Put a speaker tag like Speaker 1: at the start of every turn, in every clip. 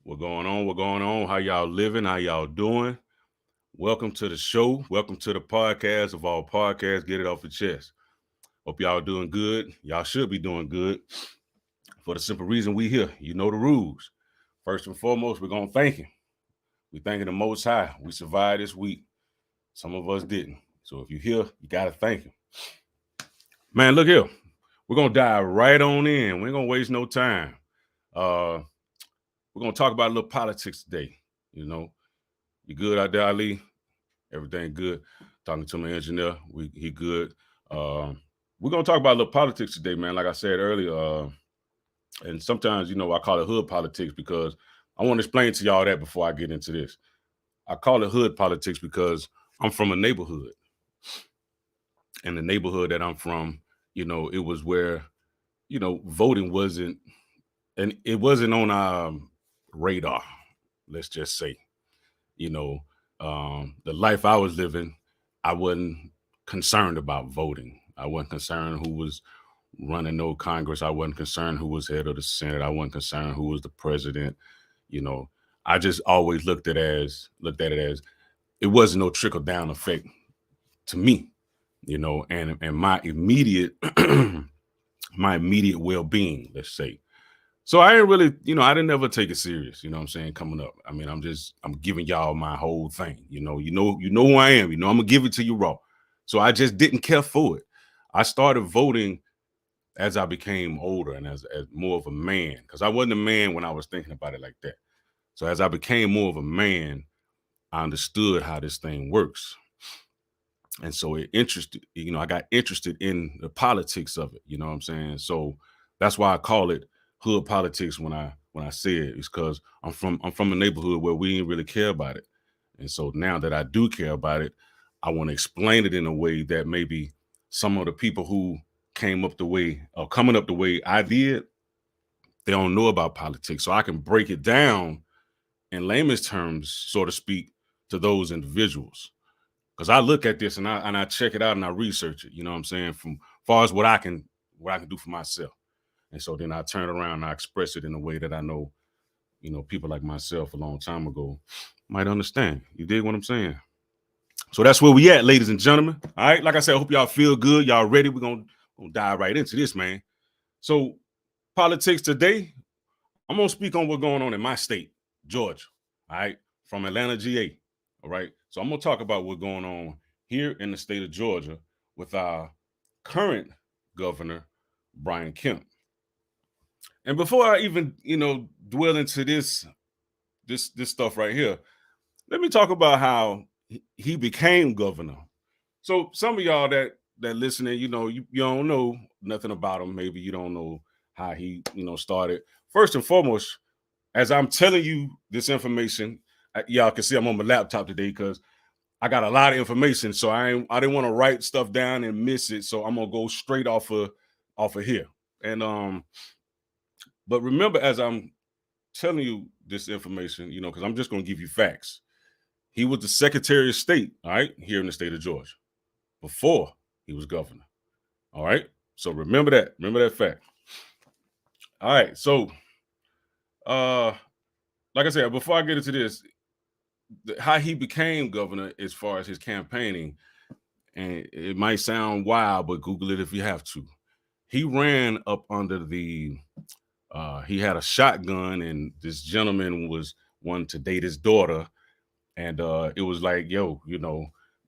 Speaker 1: What going on? What going on? How y'all living? How y'all doing? Welcome to the show. Welcome to the podcast of all podcasts. Get it off the chest. Hope y'all doing good. Y'all should be doing good for the simple reason we here. You know the rules. First and foremost, we're gonna thank him. We thanking the Most High. We survived this week. Some of us didn't. So if you're here, you gotta thank him. Man, look here. We're gonna dive right on in. We ain't gonna waste no time. Uh, we're gonna talk about a little politics today. You know, you good out there, Ali? Everything good. Talking to my engineer, he good. We're gonna talk about a little politics today, man. Like I said earlier, and sometimes I call it hood politics because I want to explain to y'all that before I get into this. I call it hood politics because I'm from a neighborhood, and the neighborhood that I'm from, it was where voting wasn't, and it wasn't on our radar. Let's just say, you know, the life I was living, I wasn't concerned about voting. I wasn't concerned who was running no Congress. I wasn't concerned who was head of the Senate. I wasn't concerned who was the president. You know, I just always looked at it as it wasn't no trickle down effect to me. And my immediate my immediate well being. Let's say. So I didn't really, I didn't ever take it serious, you know what I'm saying, coming up. I mean, I'm giving y'all my whole thing. You know who I am. I'm gonna give it to you raw. So I just didn't care for it. I started voting as I became older and as more of a man, because I wasn't a man when I was thinking about it like that. So as I became more of a man, I understood how this thing works. And so I got interested in the politics of it, you know what I'm saying? So that's why I call it hood politics when I say it. It's because I'm from a neighborhood where we didn't really care about it. And so now that I do care about it, I want to explain it in a way that maybe some of the people who came up the way or coming up the way I did, they don't know about politics. So I can break it down in layman's terms, so to speak, to those individuals. Because I look at this and I check it out and I research it, you know what I'm saying, from far as what I can do for myself. And so then I turn around and I express it in a way that I know, people like myself a long time ago might understand. You dig what I'm saying? So that's where we at, ladies and gentlemen. All right. Like I said, I hope y'all feel good. Y'all ready? We're gonna dive right into this, man. So politics today, I'm gonna speak on what's going on in my state, Georgia. All right, from Atlanta, GA. All right. So I'm gonna talk about what's going on here in the state of Georgia with our current governor, Brian Kemp. And before I even, dwell into this stuff right here, let me talk about how he became governor. So some of y'all that listening, you don't know nothing about him. Maybe you don't know how he, started. First and foremost, as I'm telling you this information, y'all can see I'm on my laptop today because I got a lot of information. So I didn't want to write stuff down and miss it. So I'm gonna go straight off of here. And but remember, as I'm telling you this information, because I'm just gonna give you facts. He was the Secretary of State, all right, here in the state of Georgia before he was governor. All right. So remember that. Remember that fact. All right. So uh like I said, before I get into this, how he became governor as far as his campaigning, and it might sound wild, but Google it if you have to. He ran up under he had a shotgun, and this gentleman was wanting to date his daughter. And it was like, yo,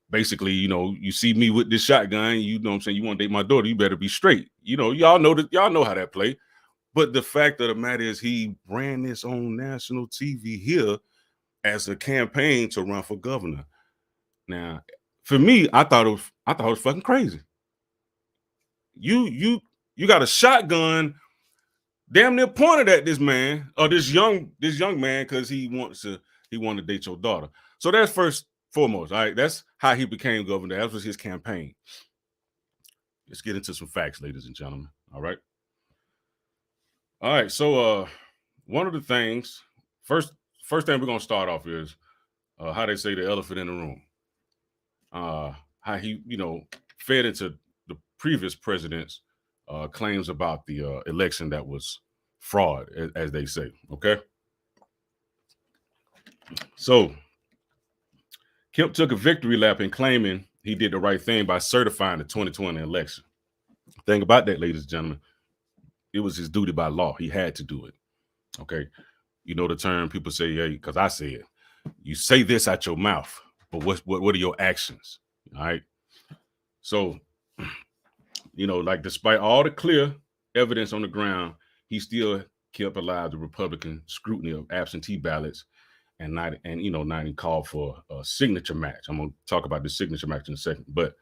Speaker 1: basically, you see me with this shotgun, you know what I'm saying, you want to date my daughter, you better be straight. Y'all know how that play. But the fact of the matter is he ran this on national TV here as a campaign to run for governor. Now, for me, I thought it was fucking crazy. You got a shotgun damn near pointed at this man or this young man because he wanted to date your daughter. So that's first foremost. All right, that's how he became governor. That was his campaign. Let's get into some facts, ladies and gentlemen. All right. All right. So one of the things, first thing we're gonna start off is how they say the elephant in the room. How he, fed into the previous president's claims about the election that was fraud, as they say. Okay. So Kemp took a victory lap in claiming he did the right thing by certifying the 2020 election. Thing about that, ladies and gentlemen, it was his duty by law. He had to do it. Okay. You know the term people say, yeah, because I say it. You say this out your mouth, but what are your actions? All right. So, like despite all the clear evidence on the ground, he still kept alive the Republican scrutiny of absentee ballots and not even called for a signature match. I'm gonna talk about the signature match in a second, but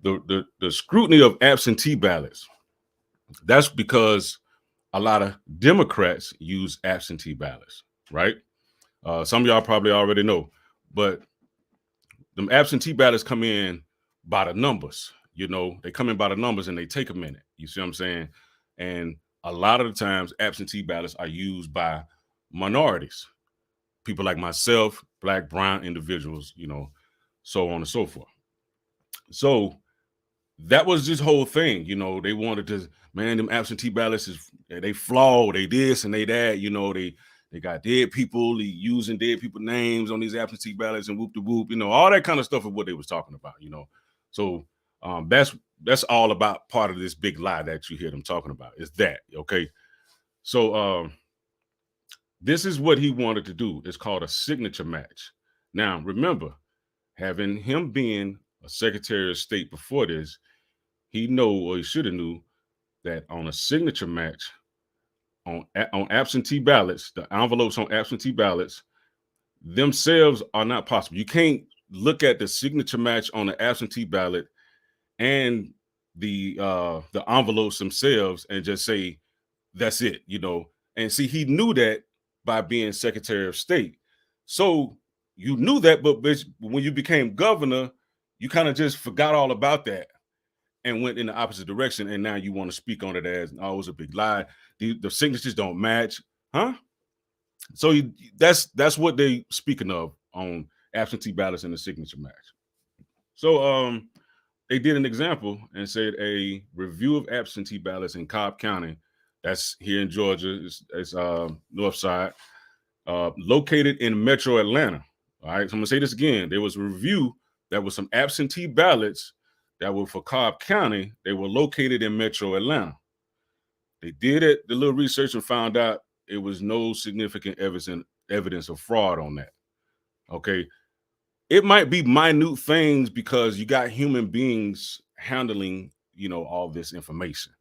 Speaker 1: the scrutiny of absentee ballots, that's because a lot of Democrats use absentee ballots, right? Some of y'all probably already know, but them absentee ballots come in by the numbers. They come in by the numbers and they take a minute. You see what I'm saying? And a lot of the times, absentee ballots are used by minorities, people like myself, Black, brown individuals, so on and so forth. So that was this whole thing. They wanted to, man, them absentee ballots they flawed, they this and they that. They got dead people using dead people names on these absentee ballots and whoop de whoop. All that kind of stuff is what they was talking about. So that's all about part of this big lie that you hear them talking about. Is that okay? So this is what he wanted to do. It's called a signature match. Now remember, having him being a Secretary of State before this, he should have knew that on a signature match on absentee ballots, the envelopes on absentee ballots themselves are not possible. You can't look at the signature match on the absentee ballot and the envelopes themselves and just say that's it. And see, he knew that by being Secretary of State. So you knew that, but when you became governor, you kind of just forgot all about that and went in the opposite direction. And now you want to speak on it as, oh, it was a big lie. The signatures don't match, huh? So that's what they speaking of on absentee ballots and the signature match. So they did an example and said a review of absentee ballots in Cobb County, that's here in Georgia, it's north side, located in Metro Atlanta. All right, so I'm gonna say this again. There was a review that was some absentee ballots that were for Cobb County. They were located in Metro Atlanta. They did the little research and found out it was no significant evidence of fraud on that. Okay. It might be minute things because you got human beings handling, all this information.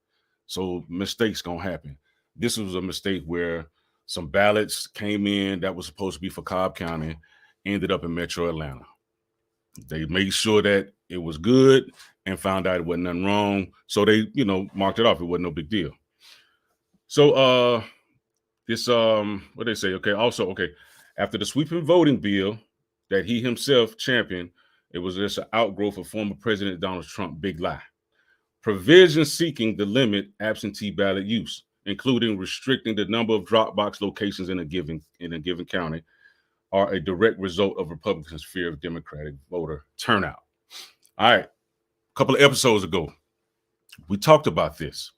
Speaker 1: So mistakes gonna happen. This was a mistake where some ballots came in that was supposed to be for Cobb County, ended up in Metro Atlanta. They made sure that it was good and found out it wasn't nothing wrong. So they, marked it off. It wasn't no big deal. So this what they say, okay, also, okay, after the sweeping voting bill that he himself championed, it was just an outgrowth of former President Donald Trump big lie. Provisions seeking to limit absentee ballot use, including restricting the number of drop box locations in a given county, are a direct result of Republicans' fear of Democratic voter turnout. All right, a couple of episodes ago, we talked about this.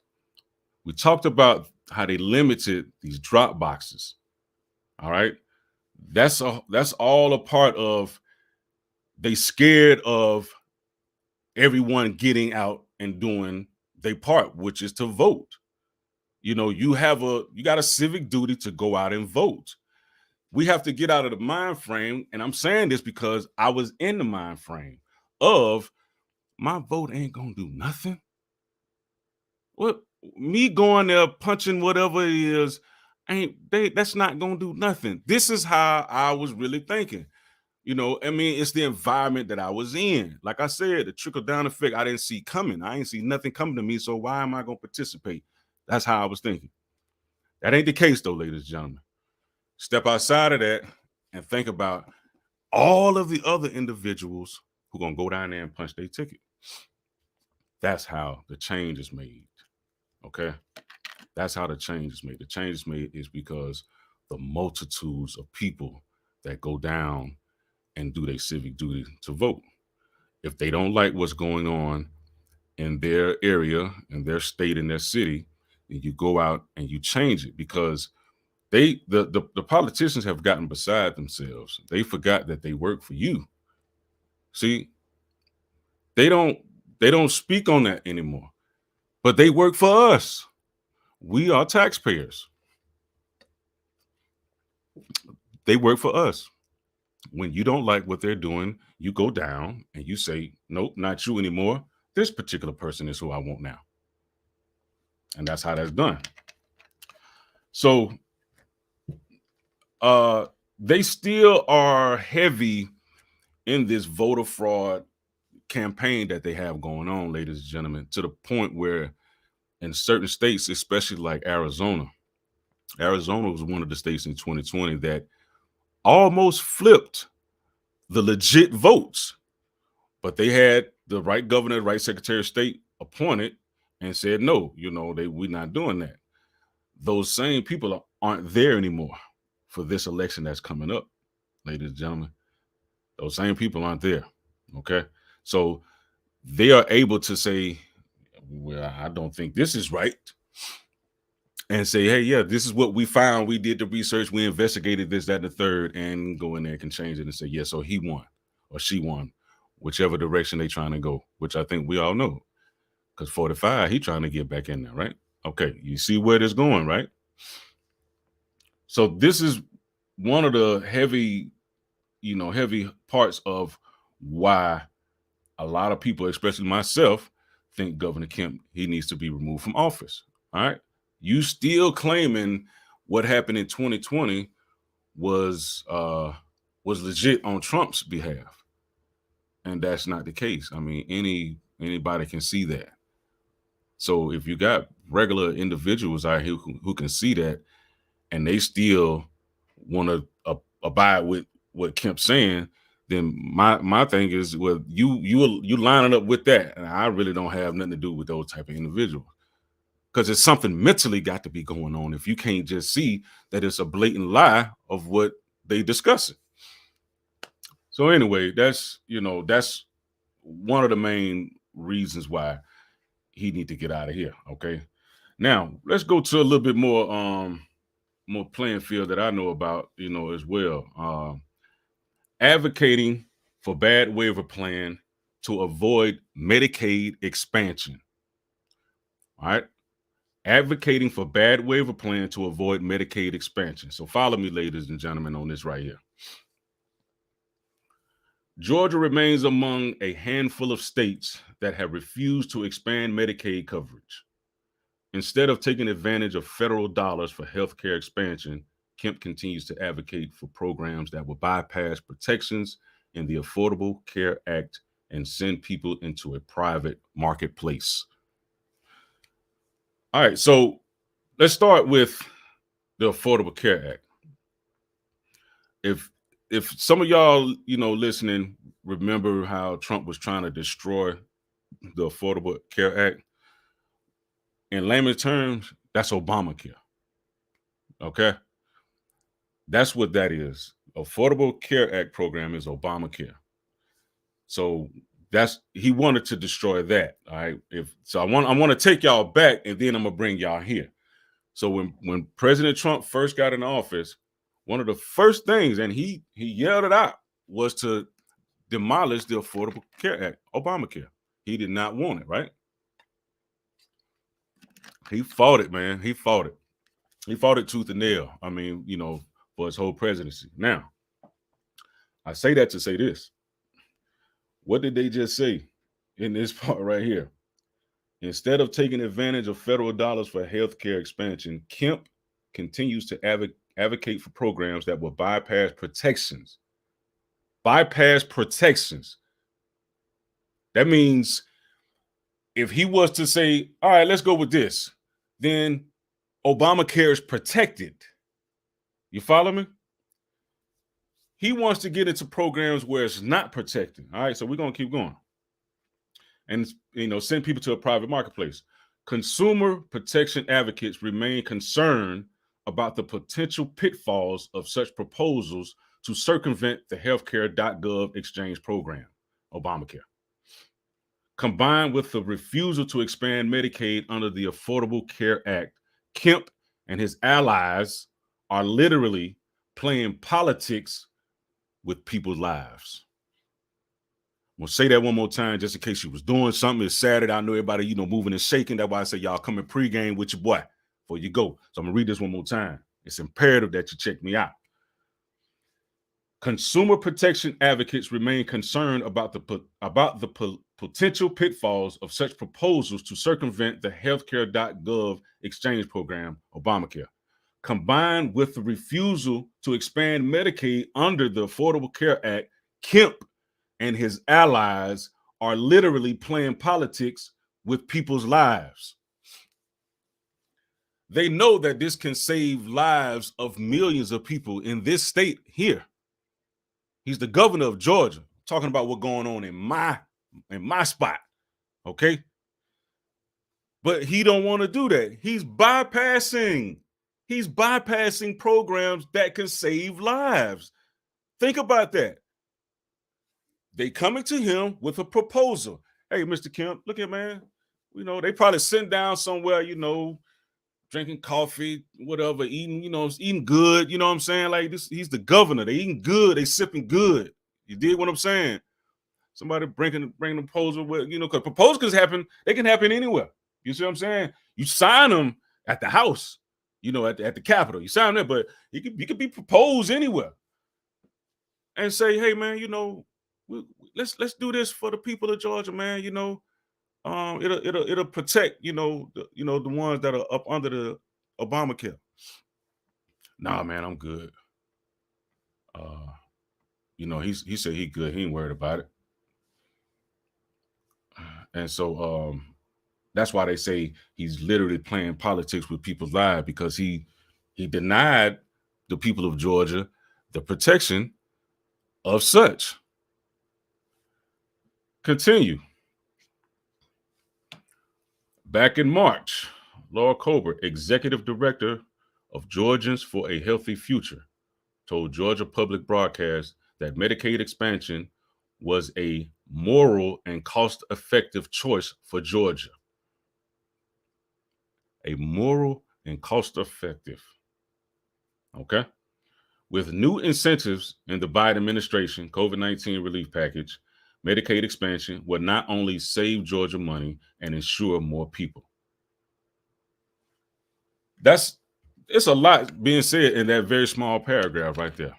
Speaker 1: We talked about how they limited these drop boxes. All right, that's all a part of. They scared of everyone getting out and doing their part, which is to vote. You got a civic duty to go out and vote. We have to get out of the mind frame, and I'm saying this because I was in the mind frame of my vote ain't gonna do nothing. What me going there punching whatever it is that's not gonna do nothing. This is how I was really thinking. It's the environment that I was in. Like I said, the trickle down effect I didn't see coming. I ain't see nothing coming to me. So why am I gonna participate? That's how I was thinking. That ain't the case though, ladies and gentlemen. Step outside of that and think about all of the other individuals who gonna go down there and punch their ticket. That's how the change is made. Okay. That's how the change is made. The change is made is because the multitudes of people that go down and do their civic duty to vote. If they don't like what's going on in their area, in their state, in their city, then you go out and you change it because The politicians have gotten beside themselves. They forgot that they work for you. See, they don't speak on that anymore. But they work for us. We are taxpayers. They work for us. When you don't like what they're doing, you go down and you say, nope, not you anymore. This particular person is who I want now. And that's how that's done. So they still are heavy in this voter fraud campaign that they have going on, ladies and gentlemen, to the point where in certain states, especially like Arizona was one of the states in 2020 that almost flipped the legit votes, but they had the right governor, the right secretary of state appointed and said, no, we're not doing that. Those same people aren't there anymore for this election that's coming up, ladies and gentlemen. Those same people aren't there. Okay. So they are able to say, well, I don't think this is right. And say, hey, yeah, this is what we found. We did the research. We investigated this, that, and the third, and go in there and can change it and say, yeah, so he won or she won, whichever direction they're trying to go, which I think we all know. Because 45, he trying to get back in there, right? Okay, you see where this going, right? So this is one of the heavy parts of why a lot of people, especially myself, think Governor Kemp, he needs to be removed from office. All right. You still claiming what happened in 2020 was legit on Trump's behalf. And that's not the case. I mean, anybody can see that. So if you got regular individuals out here who can see that and they still want to abide with what Kemp's saying, then my thing is, well, you lining up with that, and I really don't have nothing to do with those type of individuals, because it's something mentally got to be going on if you can't just see that it's a blatant lie of what they discussing. So anyway, that's one of the main reasons why he need to get out of here. Okay, now let's go to a little bit more playing field that I know about, as well. Advocating for bad waiver plan to avoid Medicaid expansion. All right. Advocating for bad waiver plan to avoid Medicaid expansion. So follow me, ladies and gentlemen, on this right here. Georgia remains among a handful of states that have refused to expand Medicaid coverage. Instead of taking advantage of federal dollars for healthcare expansion, Kemp continues to advocate for programs that will bypass protections in the Affordable Care Act and send people into a private marketplace. All right, so let's start with the Affordable Care Act. If some of y'all, listening, remember how Trump was trying to destroy the Affordable Care Act, in layman's terms, that's Obamacare. Okay? That's what that is. Affordable Care Act program is Obamacare. So he wanted to destroy that. All right. I want to take y'all back, and then I'm gonna bring y'all here. So when President Trump first got in office, one of the first things, and he yelled it out, was to demolish the Affordable Care Act, Obamacare. He did not want it, right? He fought it, man. He fought it. He fought it tooth and nail. I mean, for his whole presidency. Now, I say that to say this. What did they just say in this part right here? Instead of taking advantage of federal dollars for healthcare expansion, Kemp continues to advocate for programs that will bypass protections. Bypass protections. That means if he was to say, all right, let's go with this, then Obamacare is protected. You follow me? He wants to get into programs where it's not protected. All right, so we're going to keep going. And, send people to a private marketplace. Consumer protection advocates remain concerned about the potential pitfalls of such proposals to circumvent the healthcare.gov exchange program, Obamacare. Combined with the refusal to expand Medicaid under the Affordable Care Act, Kemp and his allies are literally playing politics with people's lives. I'm gonna say that one more time just in case you was doing something. It's Saturday. I know everybody, moving and shaking. That's why I say y'all come in pregame with your boy before you go. So I'm gonna read this one more time. It's imperative that you check me out. Consumer protection advocates remain concerned about the potential pitfalls of such proposals to circumvent the healthcare.gov exchange program, Obamacare, combined with the refusal to expand Medicaid under the Affordable Care Act. Kemp and his allies are literally playing politics with people's lives. They know that this can save lives of millions of people in this state here. He's the governor of Georgia, talking about what's going on in my spot, okay? But he don't want to do that. He's bypassing programs that can save lives. Think about that. They coming to him with a proposal. Hey, Mr. Kemp, look at, man. They probably sitting down somewhere, drinking coffee, whatever, eating good. You know what I'm saying? Like this, he's the governor. They eating good. They sipping good. You dig what I'm saying? Somebody bringing a proposal with, because proposals happen. They can happen anywhere. You see what I'm saying? You sign them at the house, at the Capitol. You sign them, but he could be proposed anywhere. And say, hey, man, let's do this for the people of Georgia, man. It'll protect, the ones that are up under the Obamacare. Nah, man, I'm good. He said he good. He ain't worried about it. And so that's why they say he's literally playing politics with people's lives, because he denied the people of Georgia the protection of such. Continue. Back in March, Laura Colbert, executive director of Georgians for a Healthy Future, told Georgia Public Broadcast that Medicaid expansion was a moral and cost-effective choice for Georgia. A moral and cost-effective. Okay? With new incentives in the Biden administration COVID-19 relief package, Medicaid expansion will not only save Georgia money and ensure more people. It's a lot being said in that very small paragraph right there.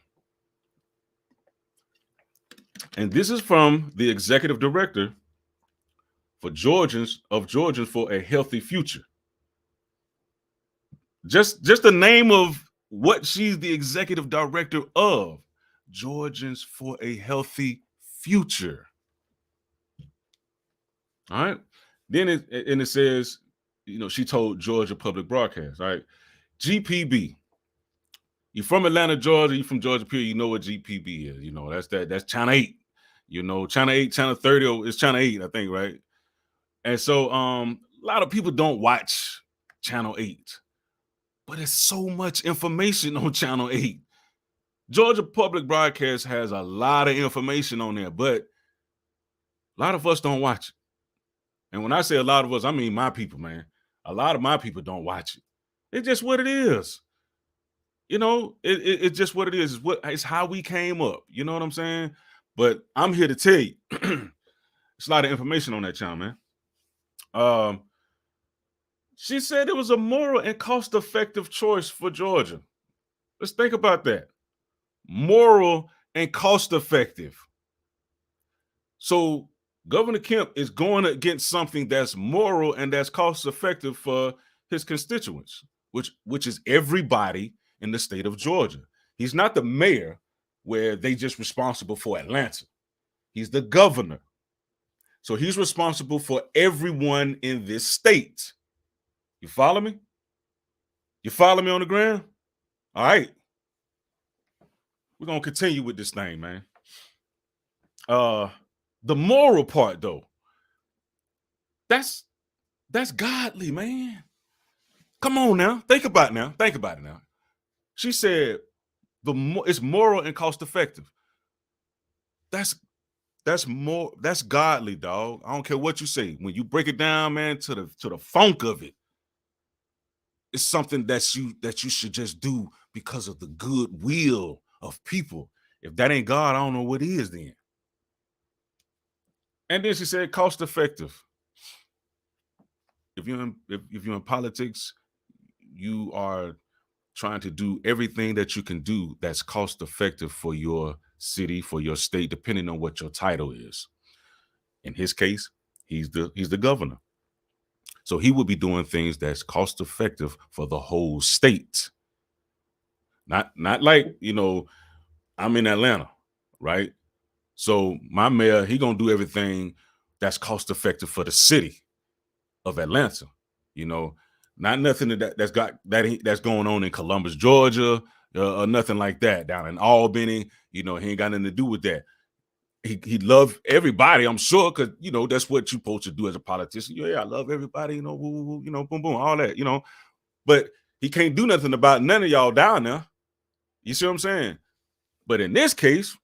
Speaker 1: And this is from the executive director for Georgians for a Healthy Future. Just the name of what she's the executive director of, Georgians for a Healthy Future. All right. Then it says, she told Georgia Public Broadcast, all right, GPB. You from Atlanta, Georgia, you from Georgia, period, you know what GPB is. That's Channel 8. Channel 8, Channel 30 is Channel 8, I think, right? And so a lot of people don't watch Channel 8, but there's so much information on Channel 8. Georgia Public Broadcast has a lot of information on there, but a lot of us don't watch it. And when I say a lot of us, I mean my people, man. A lot of my people don't watch it. It's just what it is. It's just what it is. It's how we came up. You know what I'm saying? But I'm here to tell you, it's a lot of information on that channel, man. She said it was a moral and cost-effective choice for Georgia. Let's think about that. Moral and cost-effective. So Governor Kemp is going against something that's moral and that's cost-effective for his constituents, which is everybody in the state of Georgia. He's not the mayor where they just responsible for Atlanta. He's the governor. So he's responsible for everyone in this state. You follow me? You follow me on the ground? All right. We're going to continue with this thing, man. The moral part, though, that's godly, man. Come on now. Think about it now. She said it's moral and cost effective. That's godly, dog. I don't care what you say. When you break it down, man, to the funk of it, it's something that you should just do because of the goodwill of people. If that ain't God, I don't know what is then. And then she said cost effective. If you're in politics, you are trying to do everything that you can do that's cost effective for your city, for your state, depending on what your title is. In his case, he's the governor. So he would be doing things that's cost effective for the whole state. Not like, I'm in Atlanta, right? So my mayor, he gonna do everything that's cost effective for the city of Atlanta. Not nothing that's going on in Columbus, Georgia, or nothing like that. Down in Albany, he ain't got nothing to do with that. He love everybody, I'm sure, because that's what you're supposed to do as a politician. Yeah, I love everybody, woo, woo, woo, boom, boom, all that, But he can't do nothing about none of y'all down there. You see what I'm saying? But in this case,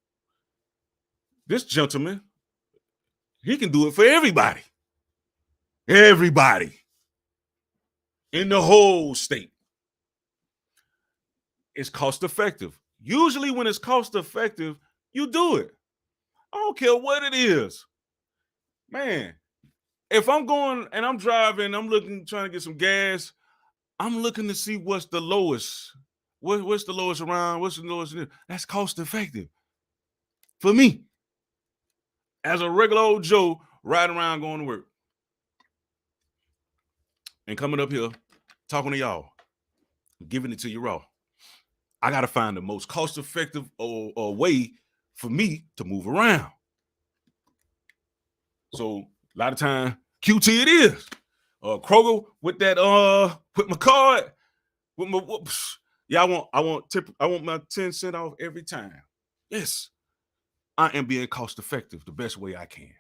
Speaker 1: this gentleman, he can do it for everybody. Everybody in the whole state. It's cost effective. Usually when it's cost effective, you do it. I don't care what it is. Man, if I'm going and I'm driving, I'm trying to get some gas, I'm looking to see what's the lowest. What's the lowest around? What's the lowest? That's cost effective for me. As a regular old Joe riding around going to work and coming up here talking to y'all, giving it to you raw. I got to find the most cost effective way for me to move around. So a lot of time, QT it is. Kroger with that with my card, with my yeah, I want my 10 cents off every time. Yes, I am being cost effective the best way I can.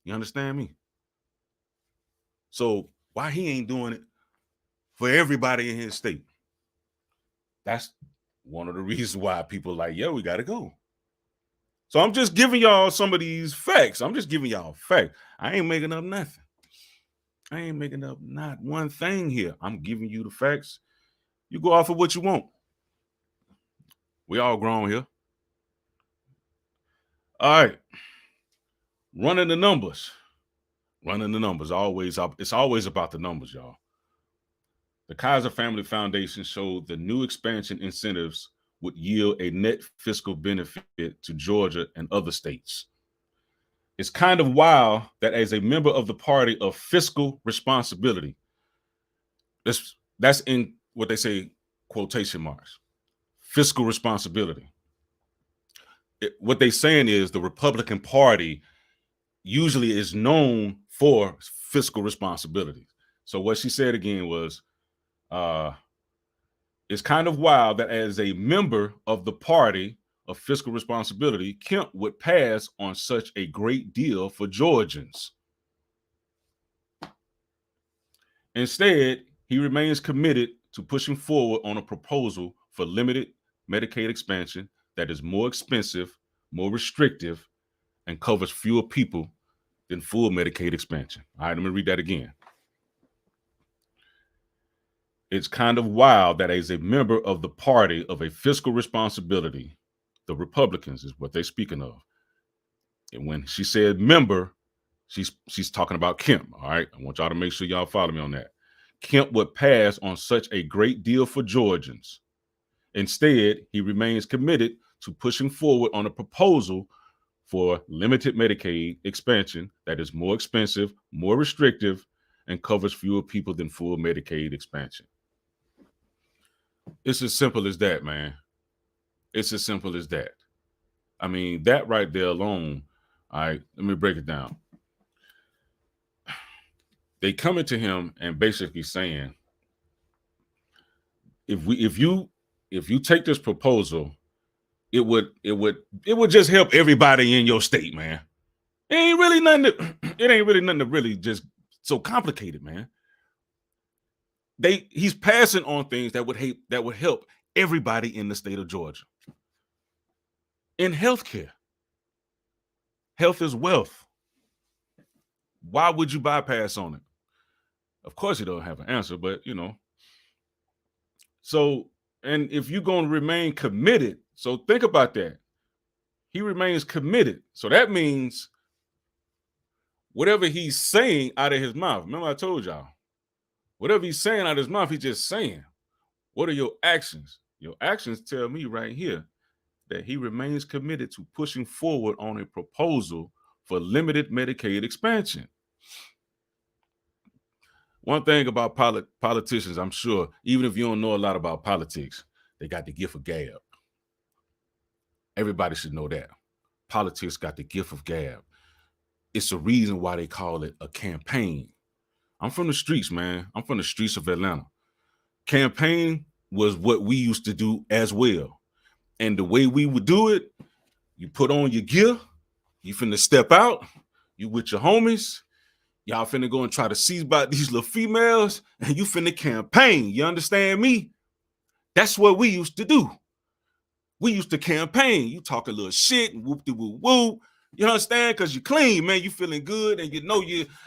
Speaker 1: You understand me? So why he ain't doing it for everybody in his state? That's one of the reasons why people are like, we got to go. So I'm just giving y'all some of these facts. I'm just giving y'all facts. I ain't making up nothing. I ain't making up not one thing here. I'm giving you the facts. You go off of what you want. We all grown here. All right. Running the numbers. It's always about the numbers, y'all. The Kaiser Family Foundation showed the new expansion incentives would yield a net fiscal benefit to Georgia and other states. It's kind of wild that as a member of the party of fiscal responsibility, that's in what they say, quotation marks, fiscal responsibility. What they're saying is the Republican Party usually is known for fiscal responsibility. So what she said again was, it's kind of wild that as a member of the party of fiscal responsibility, Kemp would pass on such a great deal for Georgians. Instead, he remains committed to pushing forward on a proposal for limited Medicaid expansion that is more expensive, more restrictive, and covers fewer people than full Medicaid expansion. All right, let me read that again. It's kind of wild that as a member of the party of a fiscal responsibility, the Republicans is what they're speaking of. And when she said member, she's talking about Kemp. All right, I want y'all to make sure y'all follow me on that. Kemp would pass on such a great deal for Georgians. Instead, he remains committed to pushing forward on a proposal for limited Medicaid expansion that is more expensive, more restrictive, and covers fewer people than full Medicaid expansion. It's as simple as that, man. It's as simple as that. I mean, that right there alone, all right, let me break it down. They coming to him and basically saying, if you take this proposal, it would just help everybody in your state, man. It ain't really nothing to really just so complicated, man. He's passing on things that would help everybody in the state of Georgia. In healthcare. Health is wealth. Why would you bypass on it? Of course, he don't have an answer, but so, and if you're going to remain committed, so think about that. He remains committed. So that means whatever he's saying out of his mouth, remember I told y'all, whatever he's saying out of his mouth, he's just saying. What are your actions? Your actions tell me right here that he remains committed to pushing forward on a proposal for limited Medicaid expansion. One thing about politicians, I'm sure, even if you don't know a lot about politics, they got the gift of gab. Everybody should know that. Politics got the gift of gab. It's a reason why they call it a campaign. I'm from the streets, man. I'm from the streets of Atlanta. Campaign was what we used to do as well. And the way we would do it, you put on your gear, you finna step out, you with your homies, y'all finna go and try to seize about these little females, and you finna campaign. You understand me? That's what we used to do. We used to campaign. You talk a little shit and whoop de whoop whoop. You understand? Because you clean, man. You feeling good, and you know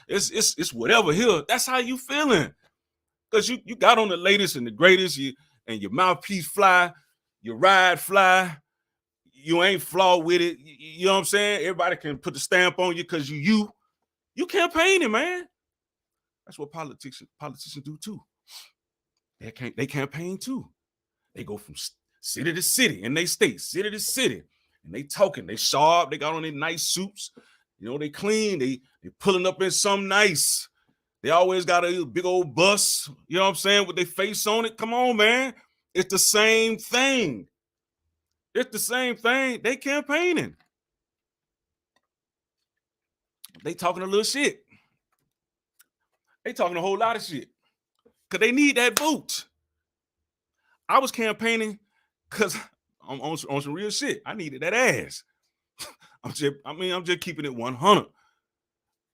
Speaker 1: it's whatever here. That's how you feeling. Because you got on the latest and the greatest, and your mouthpiece fly, your ride fly, you ain't flawed with it. You know what I'm saying? Everybody can put the stamp on you because you campaigning, man. That's what politicians do too. They campaign too. They go from city to city in they state, city to city, and they talking, they sharp, they got on their nice suits, they clean, they pulling up in something nice. They always got a big old bus, you know what I'm saying, with their face on it. Come on, man. It's the same thing. It's the same thing. They campaigning. They talking a little shit. They talking a whole lot of shit. Because they need that vote. I was campaigning because I'm on some real shit. I needed that ass. I'm just keeping it 100.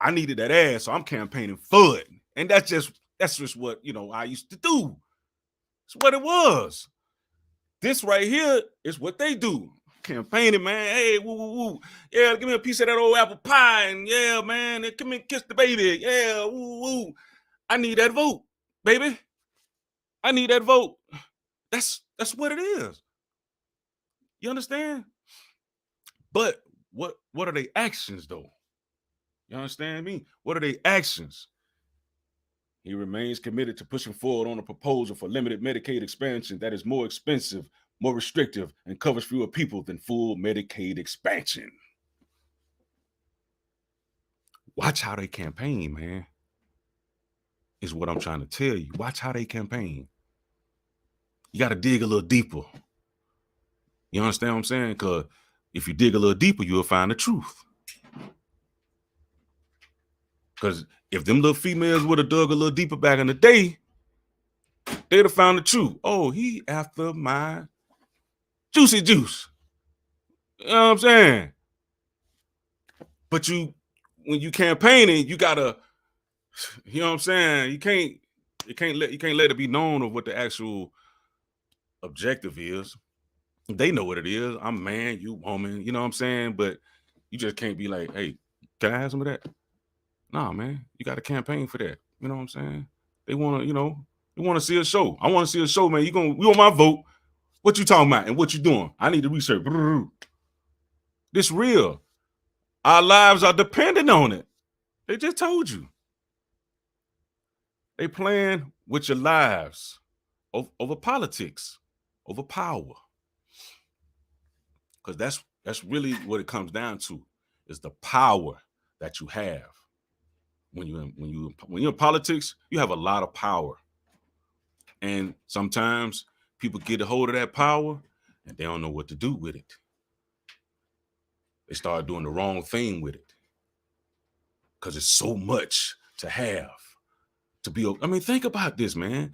Speaker 1: I needed that ass, so I'm campaigning for it. And that's just what, I used to do. It's what it was. This right here is what they do. Campaigning, man. Hey, woo, woo, woo. Yeah, give me a piece of that old apple pie. And yeah, man, come and kiss the baby. Yeah, woo, woo. I need that vote, baby. I need that vote. That's what it is. You understand? But what are their actions, though? You understand me? What are their actions? He remains committed to pushing forward on a proposal for limited Medicaid expansion that is more expensive, more restrictive, and covers fewer people than full Medicaid expansion. Watch how they campaign, man. Is what I'm trying to tell you. Watch how they campaign. You got to dig a little deeper. You understand what I'm saying? Because if you dig a little deeper, you'll find the truth. Because if them little females would have dug a little deeper back in the day, they'd have found the truth. Oh, he after my juicy juice. You know what I'm saying? But when you campaigning, you gotta, you know what I'm saying? You can't let it be known of what the actual objective is. They know what it is. I'm man, you woman, you know what I'm saying? But you just can't be like, hey, can I have some of that? Nah, man, you got to campaign for that. You know what I'm saying? They want to, they want to see a show. I want to see a show, man. You want my vote? What you talking about and what you doing? I need to research. This real. Our lives are dependent on it. They just told you. They playing with your lives over politics, over power. Because that's really what it comes down to, is the power that you have. When you're in politics, you have a lot of power. And sometimes people get a hold of that power and they don't know what to do with it. They start doing the wrong thing with it. Because it's so much to have. Think about this, man.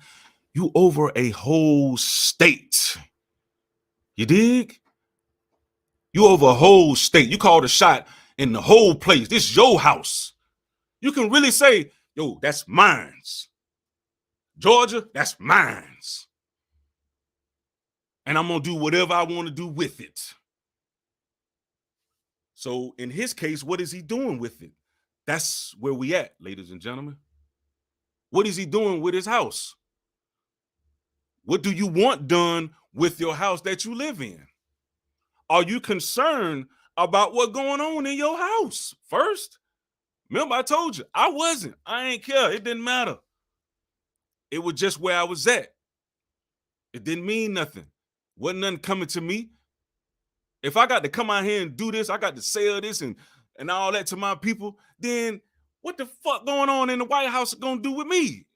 Speaker 1: You over a whole state. You dig? You over a whole state. You call the shot in the whole place. This is your house. You can really say, yo, that's mine's. Georgia, that's mine's. And I'm going to do whatever I want to do with it. So in his case, what is he doing with it? That's where we at, ladies and gentlemen. What is he doing with his house? What do you want done with your house that you live in? Are you concerned about what's going on in your house first? Remember, I told you, I wasn't. I ain't care. It didn't matter. It was just where I was at. It didn't mean nothing. Wasn't nothing coming to me. If I got to come out here and do this, I got to sell this and all that to my people, then what the fuck going on in the White House gonna do with me?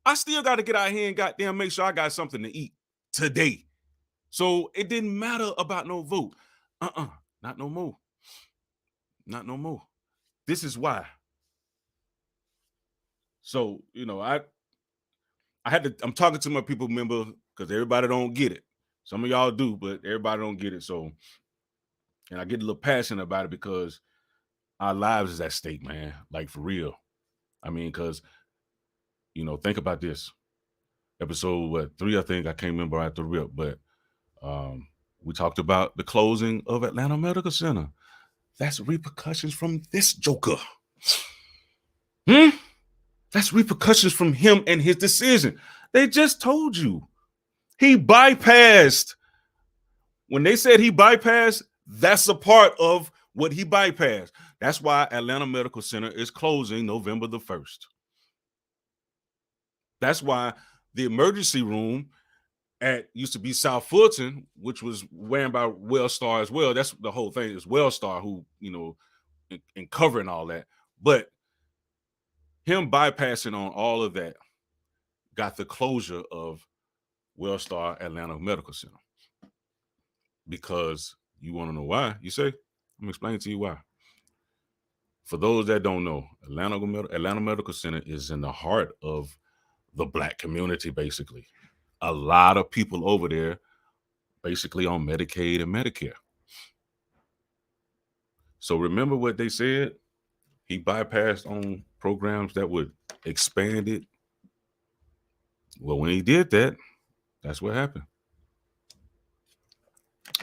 Speaker 1: I still got to get out here and goddamn make sure I got something to eat today. So it didn't matter about no vote. Not no more. Not no more. This is why. So, I'm talking to my people, member, because everybody don't get it. Some of y'all do, but everybody don't get it. So, and I get a little passionate about it because our lives is at stake, man. Like, for real. I mean, because, think about this. Episode 3, I think. I can't remember at the rip, but we talked about the closing of Atlanta Medical Center. That's repercussions from this joker. That's repercussions from him and his decision. They just told you. He bypassed. When they said he bypassed, that's a part of what he bypassed. That's why Atlanta Medical Center is closing November the 1st. That's why the emergency room at used to be South Fulton, which was ran by Wellstar as well. That's the whole thing. Is Wellstar who, in covering all that. But him bypassing on all of that got the closure of Wellstar Atlanta Medical Center. Because you want to know why? You say? I'm explaining to you why. For those that don't know, Atlanta Medical Center is in the heart of the Black community, basically. A lot of people over there basically on Medicaid and Medicare. So remember what they said? He bypassed on programs that would expand it. Well, when he did that, that's what happened.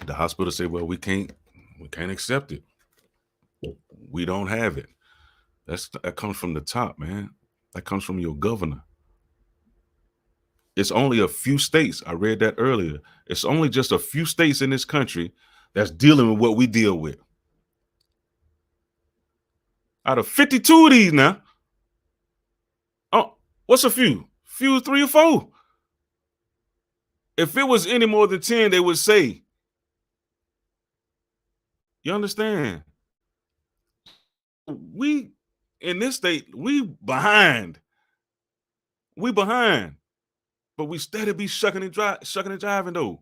Speaker 1: The hospital said, well, we can't accept it. We don't have it. That comes from the top, man. That comes from your governor. It's only a few states. I read that earlier. It's only just a few states in this country that's dealing with what we deal with. Out of 52 of these now, what's a few? Few, 3 or 4. If it was any more than 10, they would say. You understand? We, in this state, we behind. We behind. But we steady be shucking and driving, though.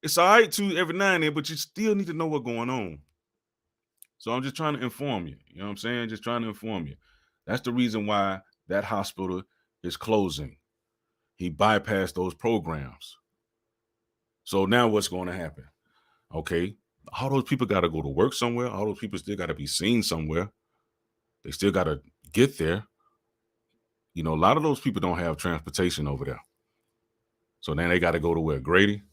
Speaker 1: It's all right to every now and then, but you still need to know what's going on. So I'm just trying to inform you. You know what I'm saying? Just trying to inform you. That's the reason why that hospital is closing. He bypassed those programs. So now what's going to happen? Okay, all those people got to go to work somewhere. All those people still got to be seen somewhere. They still got to get there. A lot of those people don't have transportation over there. So now they got to go to where? Grady?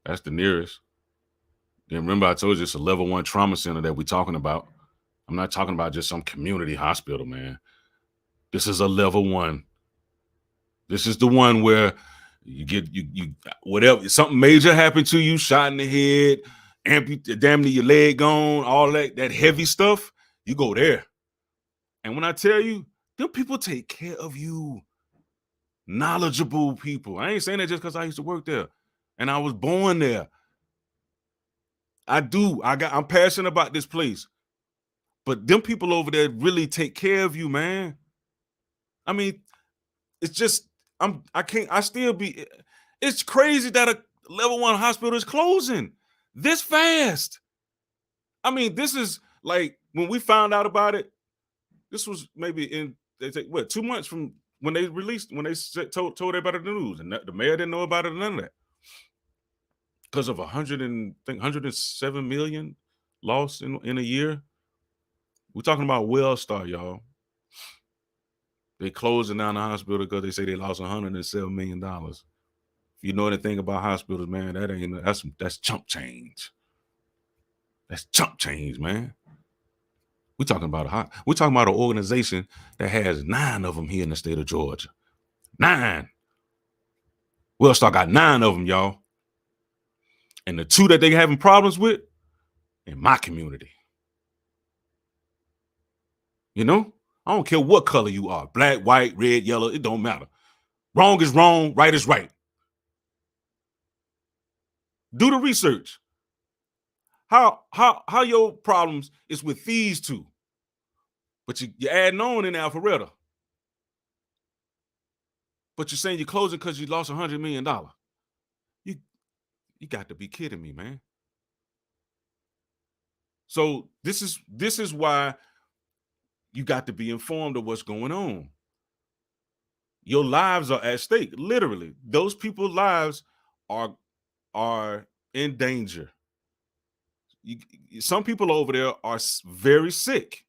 Speaker 1: That's the nearest. Then remember I told you it's a level 1 trauma center that we're talking about. I'm not talking about just some community hospital, man. This is a level 1. This is the one where you get you whatever, something major happened to you, shot in the head, damn near your leg gone, all that heavy stuff, you go there. And when I tell you, them people take care of you. Knowledgeable people. I ain't saying that just because I used to work there and I was born there. I'm passionate about this place. But them people over there really take care of you, man. I mean, it's just, it's crazy that a level 1 hospital is closing this fast. I mean, this is like, when we found out about it, this was maybe 2 months from when they told everybody the news, and the mayor didn't know about it, none of that. Because of 107 million lost in a year. We're talking about Wellstar, y'all. They closing down the hospital because they say they lost $107 million. If you know anything about hospitals, man, that's chump change. That's chump change, man. We're talking about an organization that has 9 of them here in the state of Georgia. 9. Wellstar got 9 of them, y'all. And the 2 that they having problems with in my community. You know, I don't care what color you are, black, white, red, yellow, it don't matter. Wrong is wrong, right is right. Do the research. How your problems is with these 2, but you're adding on in Alpharetta. But you're saying you're closing because you lost $100 million. You got to be kidding me, man. So this is why you got to be informed of what's going on. Your lives are at stake. Literally, those people's lives are in danger. Some people over there are very sick,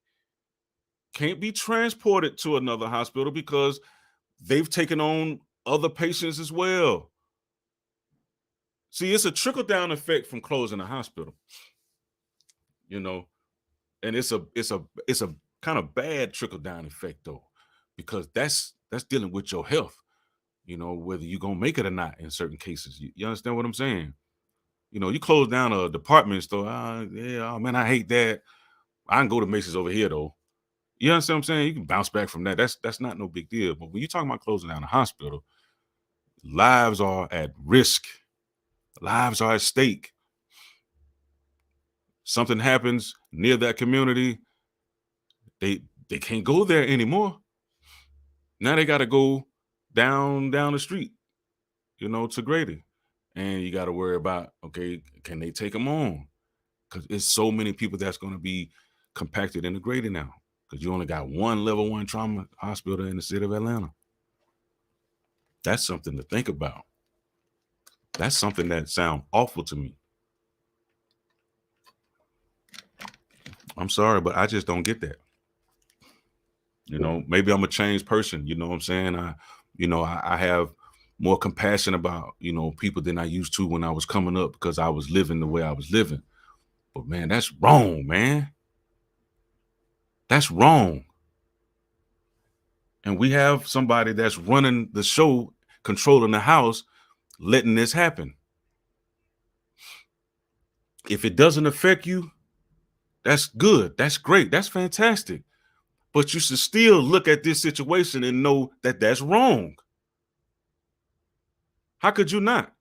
Speaker 1: can't be transported to another hospital because they've taken on other patients as well. See, it's a trickle-down effect from closing a hospital, you know, and it's a kind of bad trickle-down effect though, because that's dealing with your health, you know, whether you're gonna make it or not in certain cases. You understand what I'm saying? You know, you close down a department store. Yeah, oh man, I hate that. I can go to Macy's over here though. You understand what I'm saying? You can bounce back from that. That's not no big deal. But when you're talking about closing down a hospital, lives are at risk. Lives are at stake. Something happens near that community, they can't go there anymore. Now they got to go down the street, you know, to Grady. And you got to worry about, okay, can they take them on? Because it's so many people that's going to be compacted into Grady now. Because you only got one level 1 trauma hospital in the city of Atlanta. That's something to think about. That's something that sounds awful to me. I'm sorry, but I just don't get that. You know, maybe I'm a changed person. You know what I'm saying? I have more compassion about, you know, people than I used to when I was coming up because I was living the way I was living. But man, that's wrong, man. That's wrong. And we have somebody that's running the show, controlling the house, letting this happen. If it doesn't affect you, that's good. That's great. That's fantastic. But you should still look at this situation and know that that's wrong. How could you not?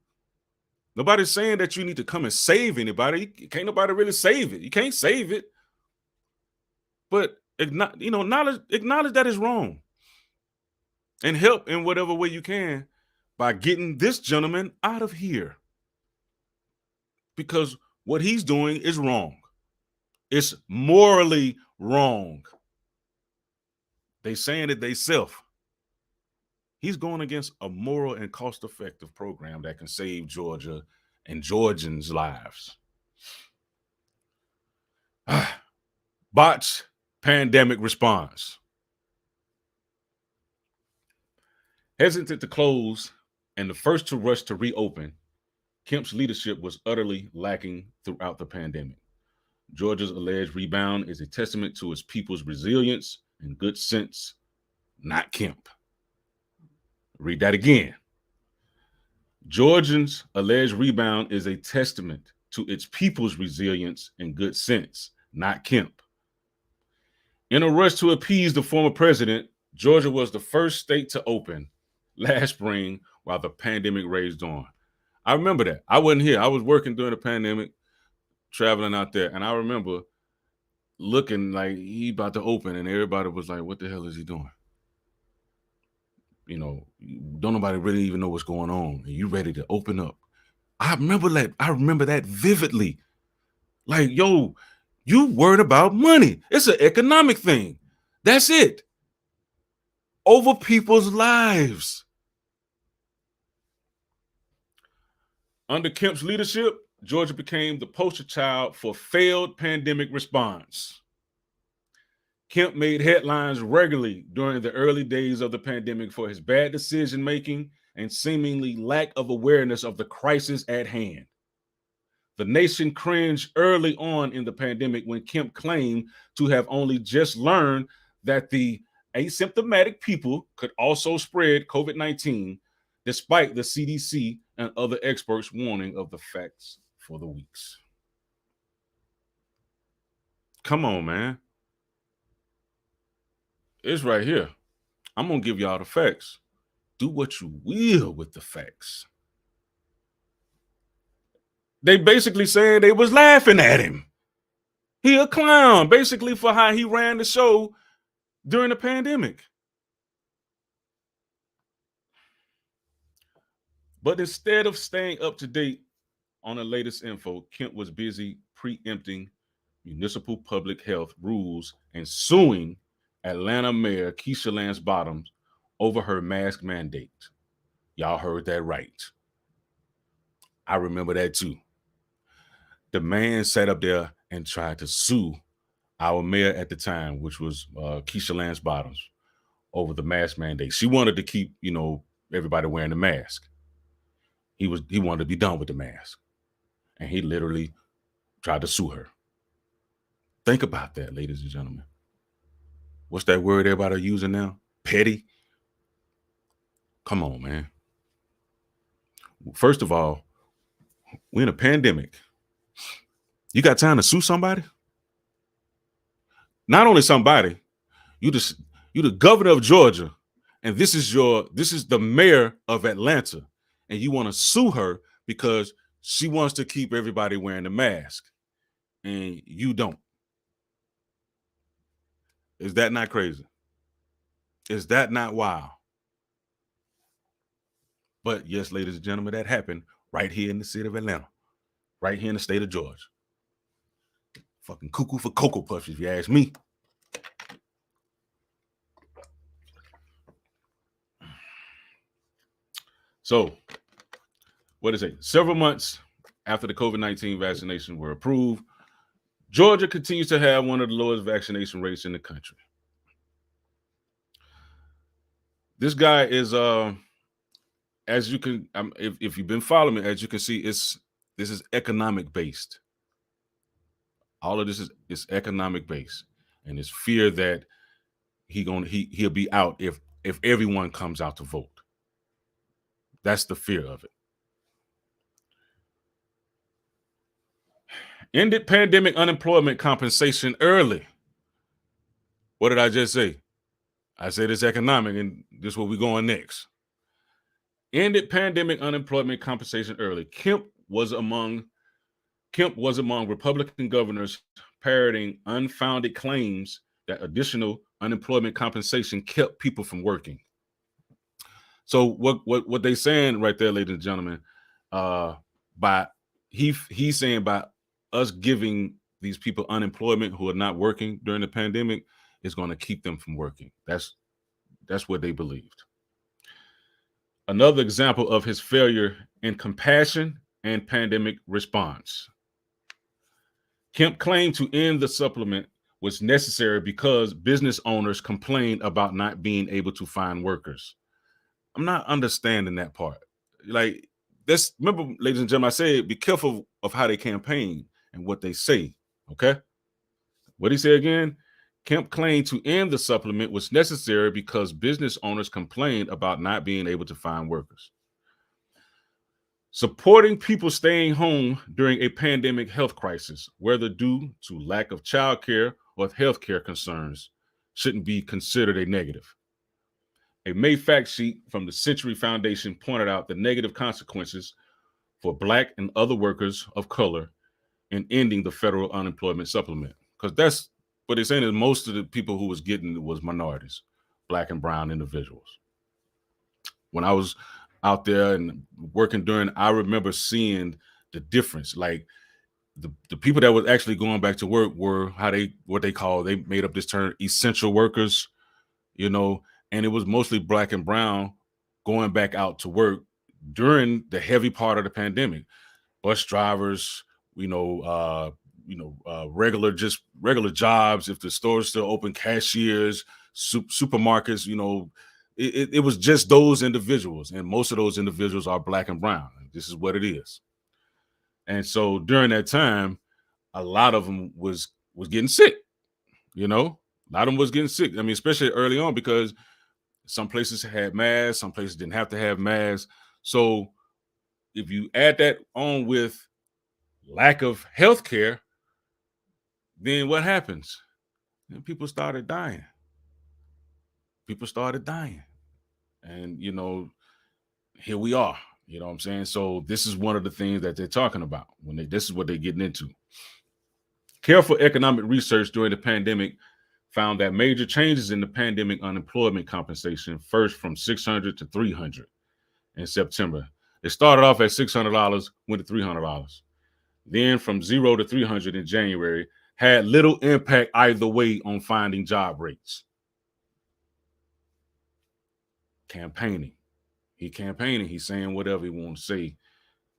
Speaker 1: Nobody's saying that you need to come and save anybody. Can't nobody really save it. You can't save it. But acknowledge that it's wrong. And help in whatever way you can by getting this gentleman out of here. Because what he's doing is wrong. It's morally wrong. They saying it themselves. He's going against a moral and cost-effective program that can save Georgia and Georgians' lives. Botched pandemic response. Hesitant to close and the first to rush to reopen, Kemp's leadership was utterly lacking throughout the pandemic. Georgia's alleged rebound is a testament to its people's resilience and good sense, not Kemp. Read that again. Georgians' alleged rebound is a testament to its people's resilience and good sense, not Kemp. In a rush to appease the former president, Georgia was the first state to open last spring while the pandemic raged on. I remember that. I wasn't here. I was working during the pandemic, traveling out there, and I remember looking like he about to open, and everybody was like, what the hell is he doing? You know, don't nobody really even know what's going on. And you ready to open up. I remember that vividly. Like, yo, you worried about money. It's an economic thing. That's it. Over people's lives. Under Kemp's leadership, Georgia became the poster child for failed pandemic response. Kemp made headlines regularly during the early days of the pandemic for his bad decision-making and seemingly lack of awareness of the crisis at hand. The nation cringed early on in the pandemic when Kemp claimed to have only just learned that the asymptomatic people could also spread COVID-19, despite the CDC and other experts warning of the facts for the weeks. Come on, man. It's right here. I'm going to give y'all the facts. Do what you will with the facts. They basically said they was laughing at him. He a clown, basically, for how he ran the show during the pandemic. But instead of staying up to date on the latest info, Kemp was busy preempting municipal public health rules and suing Atlanta Mayor Keisha Lance Bottoms over her mask mandate. Y'all heard that right. I remember that too. The man sat up there and tried to sue our mayor at the time, which was Keisha Lance Bottoms, over the mask mandate. She wanted to keep, everybody wearing the mask. He wanted to be done with the mask. And he literally tried to sue her. Think about that, ladies and gentlemen. What's that word everybody using now? Petty? Come on, man. First of all, we're in a pandemic. You got time to sue somebody? Not only somebody, you the governor of Georgia, and this is the mayor of Atlanta, and you want to sue her because she wants to keep everybody wearing the mask, and you don't. Is that not crazy? Is that not wild? But yes, ladies and gentlemen, that happened right here in the city of Atlanta, right here in the state of Georgia. Fucking cuckoo for Cocoa Puffs, if you ask me. So, what is it? Several months after the COVID-19 vaccination were approved, Georgia continues to have one of the lowest vaccination rates in the country. This guy is, as you can, if you've been following me, as you can see, this is economic based. All of this is economic based, and it's fear that he'll be out if everyone comes out to vote. That's the fear of it. Ended pandemic unemployment compensation early. What did I just say? I said it's economic, and this is where we're going next. Ended pandemic unemployment compensation early. Kemp was among Republican governors parroting unfounded claims that additional unemployment compensation kept people from working. So what they saying right there, ladies and gentlemen, he's saying by us giving these people unemployment who are not working during the pandemic is going to keep them from working. That's what they believed. Another example of his failure in compassion and pandemic response. Kemp claimed to end the supplement was necessary because business owners complained about not being able to find workers. I'm not understanding that part. Like, remember, ladies and gentlemen, I said be careful of how they campaign and what they say, okay? What he said again? Kemp claimed to end the supplement was necessary because business owners complained about not being able to find workers. Supporting people staying home during a pandemic health crisis, whether due to lack of childcare or healthcare concerns, shouldn't be considered a negative. A May fact sheet from the Century Foundation pointed out the negative consequences for Black and other workers of color in ending the federal unemployment supplement. Because that's what they're saying is most of the people who was getting it was minorities, Black and brown individuals. When I was out there and working I remember seeing the difference. Like the people that was actually going back to work were they made up this term, essential workers, and it was mostly Black and brown going back out to work during the heavy part of the pandemic. Bus drivers, regular jobs. If the stores still open, cashiers, supermarkets, it was just those individuals. And most of those individuals are Black and brown. This is what it is. And so during that time, a lot of them was getting sick, you know. A lot of them was getting sick. I mean, especially early on, because some places had masks, some places didn't have to have masks. So if you add that on with lack of health care, then what happens? Then people started dying. People started dying. And, you know, here we are. You know what I'm saying? So this is one of the things that they're talking about when this is what they're getting into. Careful economic research during the pandemic found that major changes in the pandemic unemployment compensation, first from 600 to 300 in September. It started off at $600, went to $300. Then from 0 to 300 in January, had little impact either way on finding job rates. Campaigning. He campaigning. He's saying whatever he wants to say,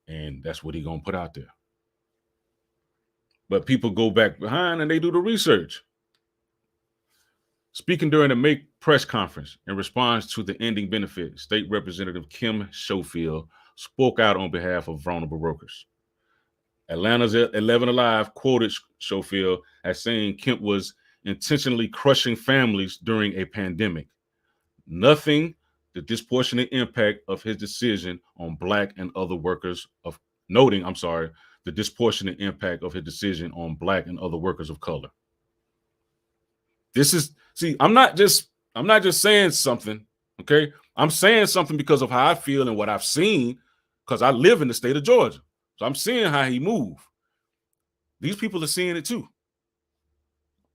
Speaker 1: and that's what he gonna put out there. But people go back behind and they do the research. Speaking during the Make press conference in response to the ending benefit, State Representative Kim Schofield spoke out on behalf of vulnerable workers. Atlanta's 11 Alive quoted Schofield as saying Kemp was intentionally crushing families during a pandemic. Nothing the disproportionate impact of his decision on Black and other workers of the disproportionate impact of his decision on Black and other workers of color. This is, see, I'm not just saying something, okay? I'm saying something because of how I feel and what I've seen, because I live in the state of Georgia. So I'm seeing how he move. These people are seeing it too.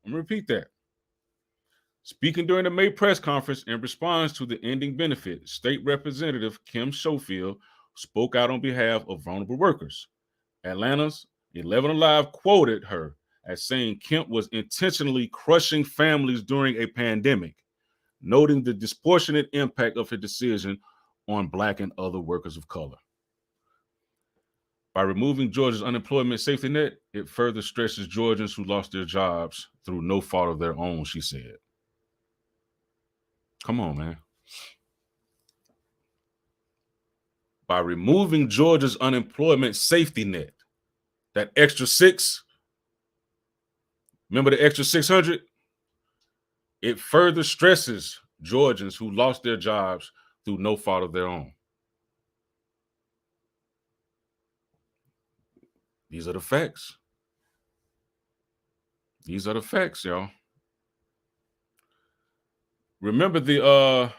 Speaker 1: I'm gonna repeat that. Speaking during the May press conference in response to the ending benefit, State Representative Kim Schofield spoke out on behalf of vulnerable workers. Atlanta's 11 Alive quoted her as saying Kemp was intentionally crushing families during a pandemic, noting the disproportionate impact of her decision on Black and other workers of color. By removing Georgia's unemployment safety net, it further stresses Georgians who lost their jobs through no fault of their own, she said. Come on, man. By removing Georgia's unemployment safety net, that extra $6, remember the extra 600? It further stresses Georgians who lost their jobs through no fault of their own. These are the facts. These are the facts, y'all. Remember the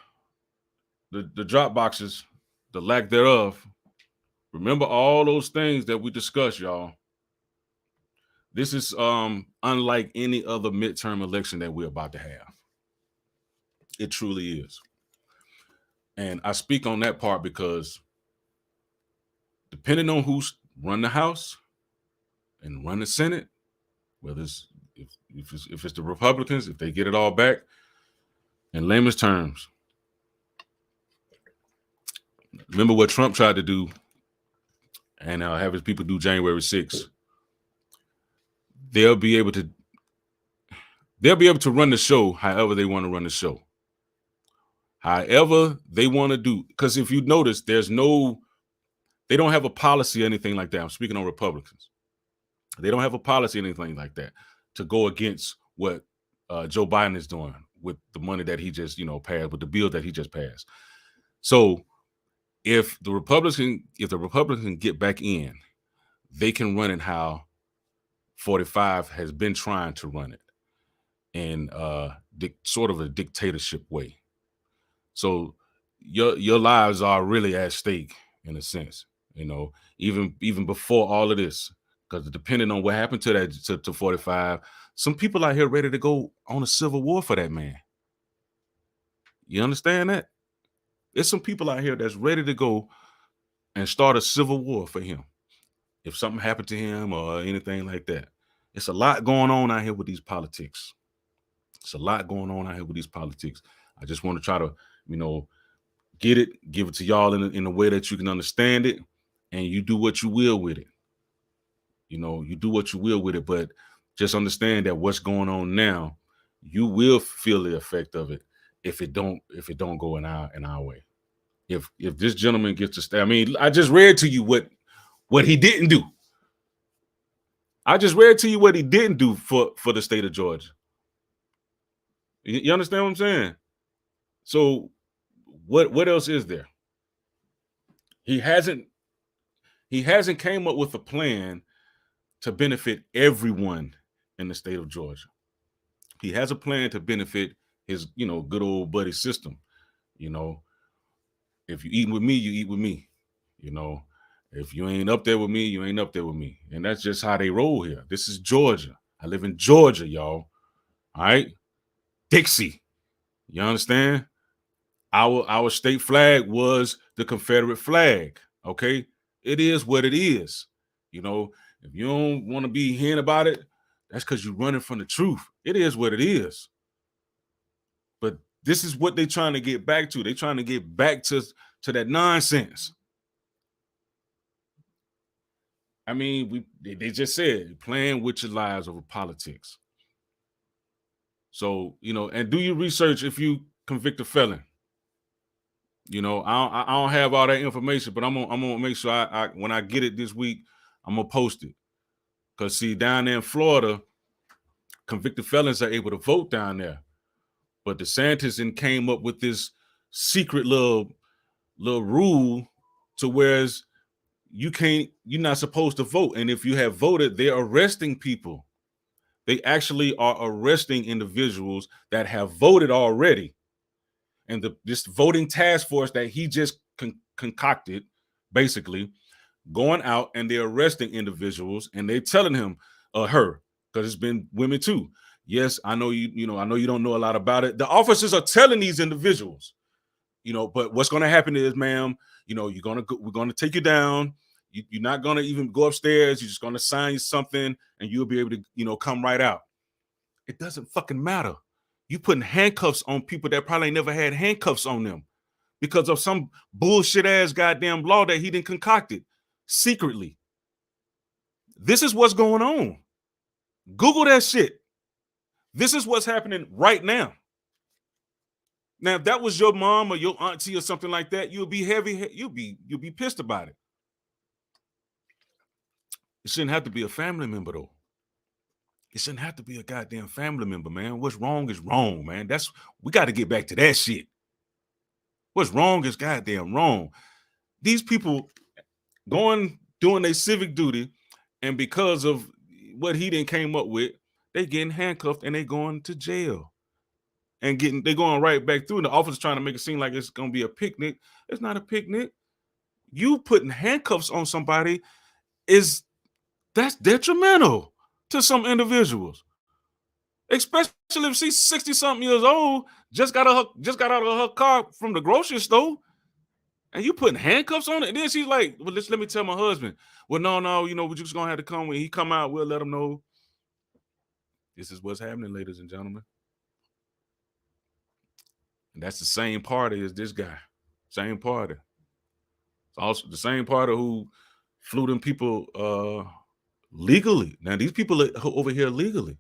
Speaker 1: drop boxes, the lack thereof. Remember all those things that we discussed, y'all. This is unlike any other midterm election that we're about to have. It truly is. And I speak on that part because depending on who's run the House and run the Senate, whether it's if it's the Republicans, if they get it all back, in layman's terms, remember what Trump tried to do and have his people do January 6th. They'll be able to run the show however they want to run the show. However they want to do, because if you notice, they don't have a policy or anything like that. I'm speaking on Republicans. They don't have a policy or anything like that to go against what Joe Biden is doing with the money that he just, passed, with the bill that he just passed. So if the Republicans get back in, they can run it how 45 has been trying to run it, in sort of a dictatorship way. So your lives are really at stake in a sense, even before all of this, because depending on what happened to that to 45, some people out here ready to go on a civil war for that man. You understand that? There's some people out here that's ready to go and start a civil war for him if something happened to him or anything like that. It's a lot going on out here with these politics. It's a lot going on out here with these politics. I just want to try to, get it, give it to y'all in a way that you can understand it, and you do what you will with it. You do what you will with it, but just understand that what's going on now, you will feel the effect of it if it don't go in our way. If this gentleman gets to stay, I just read to you what he didn't do. I just read to you what he didn't do for the state of Georgia. You understand what I'm saying? So what else is there? He hasn't came up with a plan to benefit everyone in the state of Georgia. He has a plan to benefit his, good old buddy system. You know, if you eat with me, you eat with me. You know, if you ain't up there with me, you ain't up there with me. And that's just how they roll here. This is Georgia. I live in Georgia, y'all. All right. Dixie. You understand? Our state flag was the Confederate flag. Okay. It is what it is. You know, if you don't want to be hearing about it, that's because you're running from the truth. It is what it is. But this is what they're trying to get back to. They're trying to get back to that nonsense. I mean, they just said playing with your lives over politics. So, and do your research if you convict a felon. I don't have all that information, but I'm gonna make sure I when I get it this week, I'm gonna post it. Cause see, down there in Florida, convicted felons are able to vote down there. But DeSantis came up with this secret little rule to whereas you're not supposed to vote. And if you have voted, they're arresting people. They actually are arresting individuals that have voted already. And this voting task force that he just concocted, basically, going out and they're arresting individuals and they're telling him, her, because it's been women too. Yes, I know I know you don't know a lot about it. The officers are telling these individuals, but what's going to happen is, ma'am, we're going to take you down. You're not going to even go upstairs. You're just going to sign you something and you'll be able to, come right out. It doesn't fucking matter. You putting handcuffs on people that probably never had handcuffs on them because of some bullshit ass goddamn law that he didn't concocted secretly. This is what's going on. Google that shit. This is what's happening right now. Now, if that was your mom or your auntie or something like that, you'll be you'll be pissed about it. It shouldn't have to be a family member though. It shouldn't have to be a goddamn family member, man. What's wrong is wrong, man. We got to get back to that shit. What's wrong is goddamn wrong. These people doing their civic duty, and because of what he then came up with, they getting handcuffed and they going to jail. And they're going right back through. And the officer's trying to make it seem like it's gonna be a picnic. It's not a picnic. You putting handcuffs on somebody that's detrimental to some individuals. Especially if she's 60-something years old, just got out of her car from the grocery store, and you putting handcuffs on it. And then she's like, well, let me tell my husband. Well, no, we're just gonna have to come. When he come out, we'll let him know. This is what's happening, ladies and gentlemen. And that's the same party as this guy. Same party. It's also the same party who flew them people legally. Now, these people are over here legally.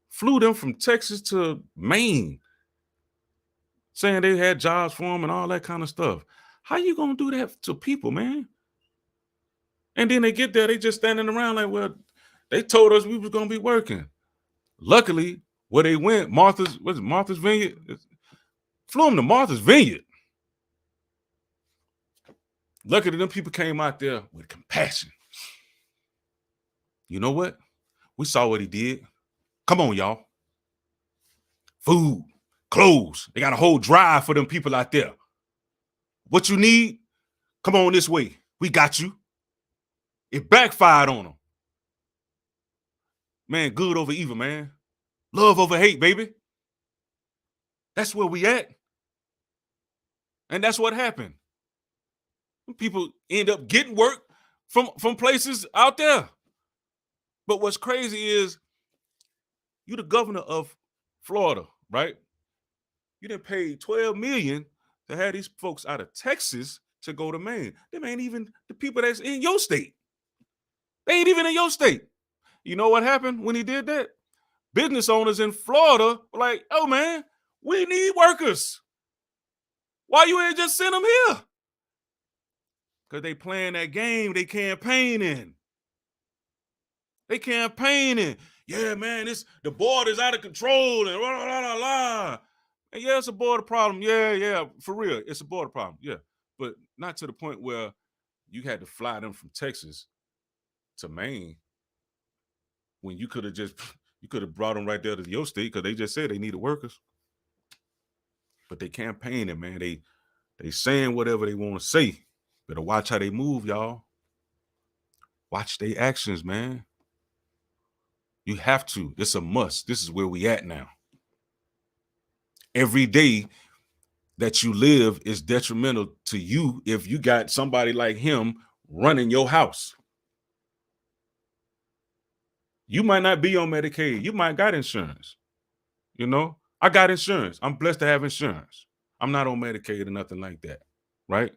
Speaker 1: Flew them from Texas to Maine, saying they had jobs for them and all that kind of stuff. How you gonna do that to people, man? And then they get there, they just standing around like, well, they told us we was gonna be working. Luckily, where they went, Martha's Vineyard? Flew them to Martha's Vineyard. Luckily, them people came out there with compassion. You know what? We saw what he did. Come on, y'all. Food, clothes. They got a whole drive for them people out there. What you need? Come on this way. We got you. It backfired on them. Man, good over evil, man. Love over hate, baby. That's where we at. And that's what happened. People end up getting work from places out there. But what's crazy is you the governor of Florida, right? You done paid $12 million to have these folks out of Texas to go to Maine. Them ain't even the people that's in your state. They ain't even in your state. You know what happened when he did that? Business owners in Florida were like, oh man, we need workers. Why you ain't just send them here? Because they playing that game, they campaigning. They campaigning. Yeah, man, the border's out of control and blah, blah, blah, blah. And yeah, it's a border problem. Yeah, for real. It's a border problem. Yeah. But not to the point where you had to fly them from Texas to Maine when you could have just you could have brought them right there to your state because they just said they needed workers. But they campaigning, man. They saying whatever they want to say. Better watch how they move, y'all. Watch their actions, man. You have to. It's a must. This is where we at now. Every day that you live is detrimental to you if you got somebody like him running your house. You might not be on Medicaid. You might got insurance. You know, I got insurance. I'm blessed to have insurance. I'm not on Medicaid or nothing like that, right?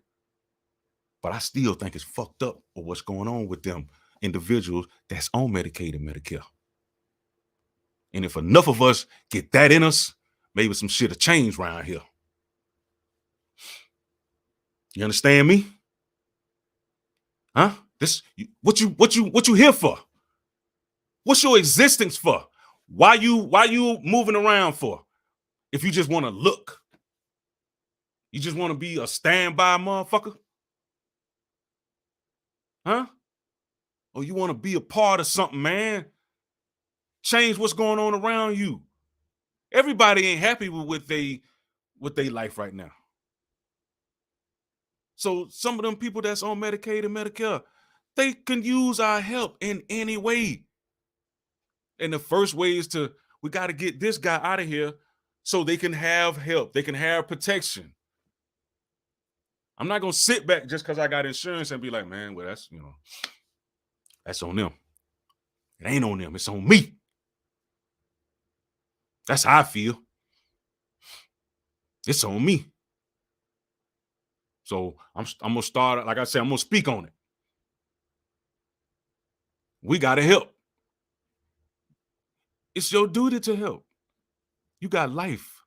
Speaker 1: But I still think it's fucked up of what's going on with them individuals that's on Medicaid and Medicare. And if enough of us get that in us, maybe some shit will change around here. You understand me? Huh? What you here for? What's your existence for? Why you moving around for? If you just want to look, you just want to be a standby motherfucker, huh? Or you want to be a part of something, man? Change what's going on around you. Everybody ain't happy with they life right now. So some of them people that's on Medicaid and Medicare, they can use our help in any way. And the first way is we got to get this guy out of here so they can have help. They can have protection. I'm not going to sit back just because I got insurance and be like, man, well, that's on them. It ain't on them. It's on me. That's how I feel. It's on me. So I'm going to start, like I said, I'm going to speak on it. We got to help. It's your duty to help. You got life.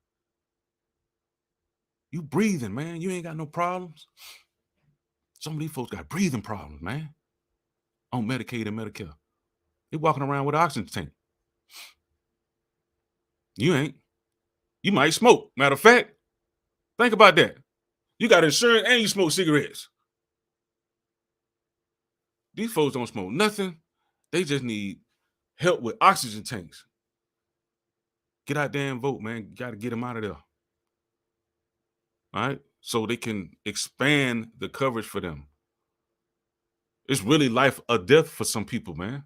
Speaker 1: You breathing, man. You ain't got no problems. Some of these folks got breathing problems, man. On Medicaid and Medicare. They walking around with an oxygen tank. You ain't. You might smoke. Matter of fact, think about that. You got insurance and you smoke cigarettes. These folks don't smoke nothing. They just need help with oxygen tanks. Get out there and vote, man. You got to get them out of there. All right? So they can expand the coverage for them. It's really life or death for some people, man.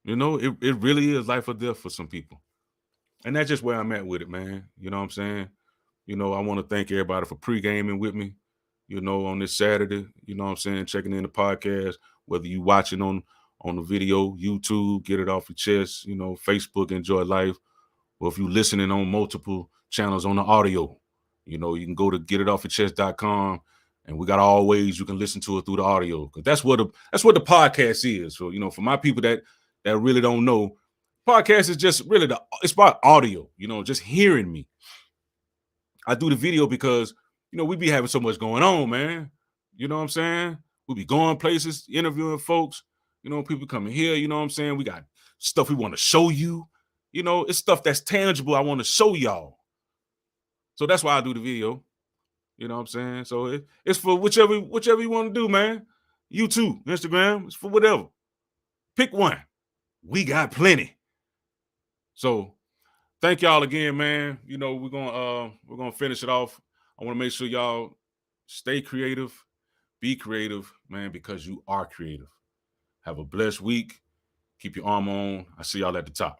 Speaker 1: You know, it really is life or death for some people. And that's just where I'm at with it, man. You know what I'm saying? You know, I want to thank everybody for pre-gaming with me, you know, on this Saturday. You know what I'm saying? Checking in the podcast, whether you watching on the video, YouTube, get it off your chest, you know, Facebook, enjoy life. Or if you're listening on multiple channels on the audio, you know, you can go to getitofyourchest.com and we got all ways you can listen to it through the audio. Because that's what the podcast is. So, you know, for my people that really don't know, podcast is just really it's about audio, you know, just hearing me. I do the video because, you know, we be having so much going on, man. You know what I'm saying? We be going places, interviewing folks, you know, people coming here, you know what I'm saying? We got stuff we want to show you. You know, it's stuff that's tangible I want to show y'all. So that's why I do the video. You know what I'm saying? So it's for whichever you want to do, man. YouTube, Instagram, it's for whatever. Pick one. We got plenty. So thank y'all again, man. You know, we're gonna finish it off. I want to make sure y'all stay creative, be creative, man, because you are creative. Have a blessed week. Keep your arm on. I see y'all at the top.